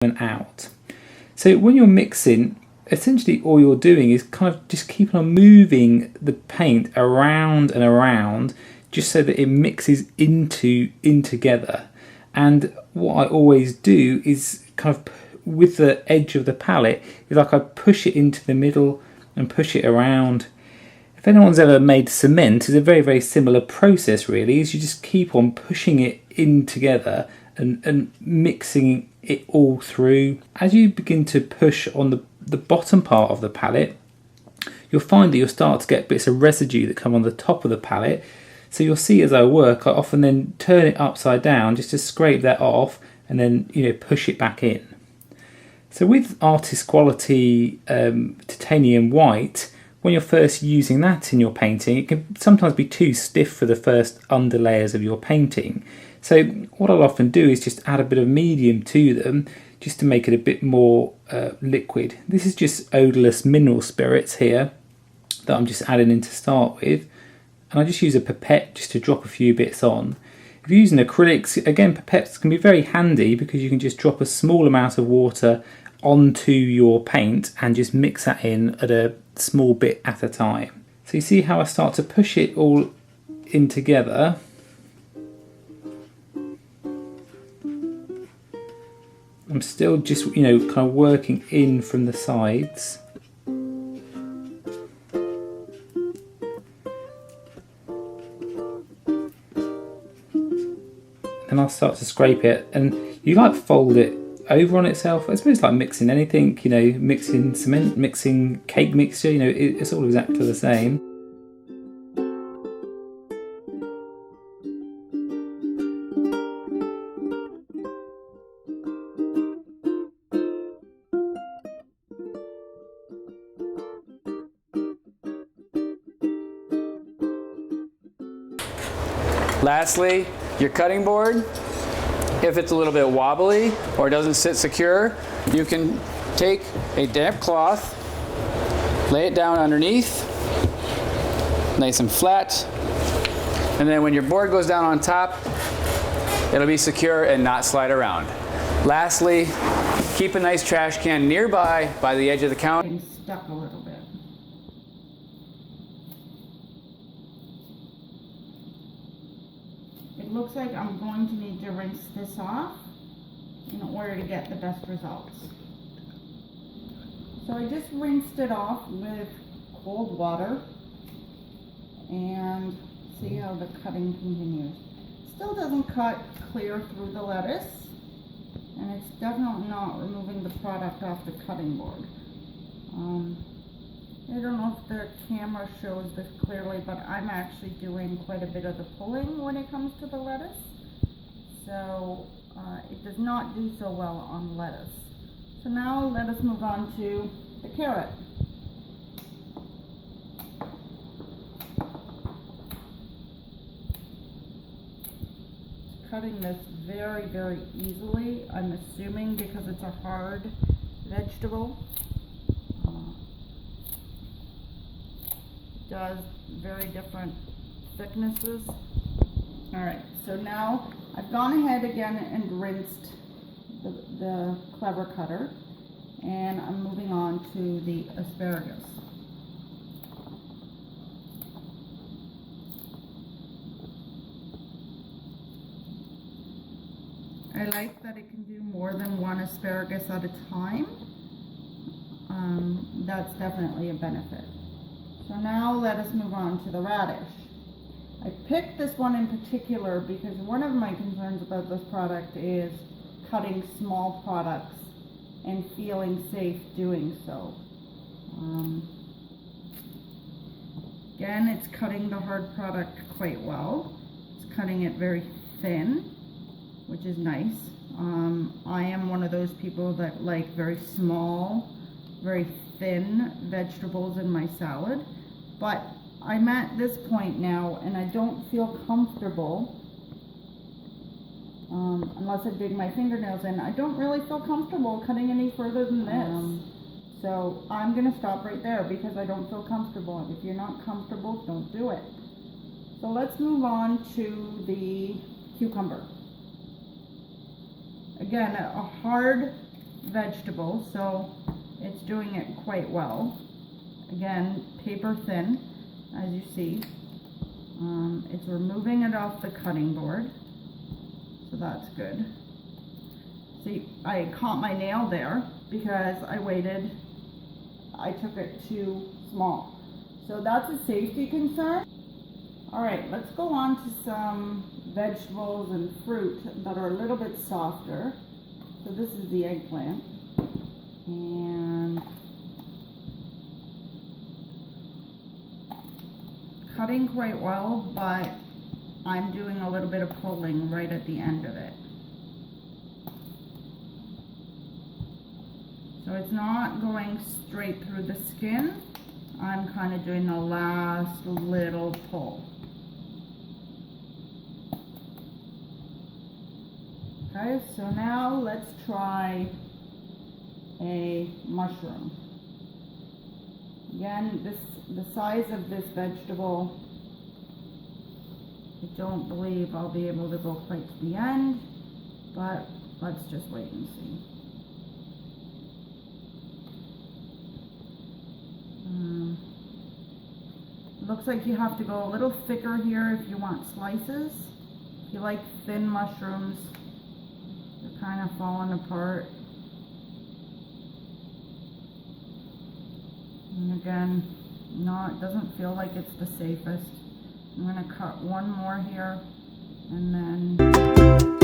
out. So when you're mixing, essentially all you're doing is kind of just keeping on moving the paint around and around, just so that it mixes in together. And what I always do is kind of, with the edge of the palette, is like I push it into the middle and push it around. If anyone's ever made cement, it's a very, very similar process really, is you just keep on pushing it in together and mixing it all through. As you begin to push on the bottom part of the palette, you'll find that you'll start to get bits of residue that come on the top of the palette. So you'll see as I work, I often then turn it upside down just to scrape that off and then, you know, push it back in. So with Artist Quality Titanium White, when you're first using that in your painting, it can sometimes be too stiff for the first underlayers of your painting. So what I'll often do is just add a bit of medium to them, just to make it a bit more liquid. This is just odorless mineral spirits here that I'm just adding in to start with. And I just use a pipette just to drop a few bits on. If you're using acrylics, again, pipettes can be very handy because you can just drop a small amount of water onto your paint and just mix that in at a small bit at a time. So you see how I start to push it all in together. I'm still just, you know, kind of working in from the sides. And I'll start to scrape it, and you like fold it over on itself. I suppose it's like mixing anything, you know, mixing cement, mixing cake mixture, you know, it's all exactly the same. Lastly, your cutting board, if it's a little bit wobbly or doesn't sit secure, you can take a damp cloth, lay it down underneath, nice and flat, and then when your board goes down on top, it'll be secure and not slide around. Lastly, keep a nice trash can nearby by the edge of the counter. Getting stuck a little bit. It looks like I'm going to need to rinse this off in order to get the best results. So I just rinsed it off with cold water and see how the cutting continues. Still doesn't cut clear through the lettuce, and it's definitely not removing the product off the cutting board. I don't know if the camera shows this clearly, but I'm actually doing quite a bit of the pulling when it comes to the lettuce. So it does not do so well on lettuce. So now let us move on to the carrot. Cutting this very, very easily, I'm assuming, because it's a hard vegetable. Does very different thicknesses. Alright, so now I've gone ahead again and rinsed the Clever Cutter, and I'm moving on to the asparagus. I like that it can do more than one asparagus at a time. That's definitely a benefit. So now let us move on to the radish. I picked this one in particular because one of my concerns about this product is cutting small products and feeling safe doing so. Again, it's cutting the hard product quite well. It's cutting it very thin, which is nice. I am one of those people that like very small, very thin vegetables in my salad. But I'm at this point now, and I don't feel comfortable, unless I dig my fingernails in, I don't really feel comfortable cutting any further than this. So I'm going to stop right there because I don't feel comfortable. If you're not comfortable, don't do it. So let's move on to the cucumber. Again, a hard vegetable, so it's doing it quite well. Again, paper thin, as you see. It's removing it off the cutting board, so that's good. See, I caught my nail there because I waited. I took it too small. So that's a safety concern. All right, let's go on to some vegetables and fruit that are a little bit softer. So this is the eggplant. And cutting quite well, but I'm doing a little bit of pulling right at the end of it. So it's not going straight through the skin. I'm kind of doing the last little pull. Okay, so now let's try a mushroom. Again, the size of this vegetable, I don't believe I'll be able to go quite to the end, but let's just wait and see. Looks like you have to go a little thicker here if you want slices. If you like thin mushrooms, they're kind of falling apart. And again, no, it doesn't feel like it's the safest. I'm going to cut one more here and then